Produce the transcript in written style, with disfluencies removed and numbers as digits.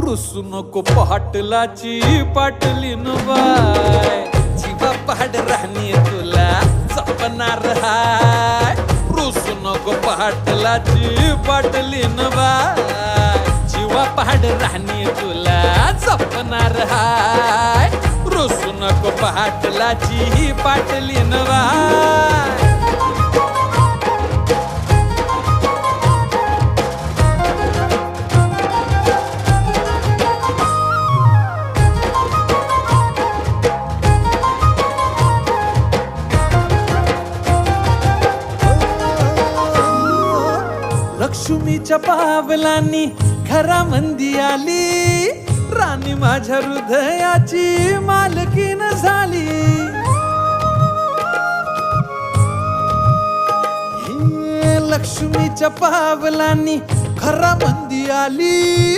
रुसू नको पाटलाची पाटलीन बाय, जीवा पहाड राहणी तुला जपणार हाय. रुसू नको पाटलाची पाटलीन बाय, जीवा पहाड राहणी तुला जपणार हाय. रुसू नको पाटलाची पाटलीन बाय. लक्ष्मीच्या पावलांनी घरामंदी आली, राणी माझ्या हृदयाची मालकीन झाली. हे लक्ष्मीच्या पावलांनी घरामंदी आली,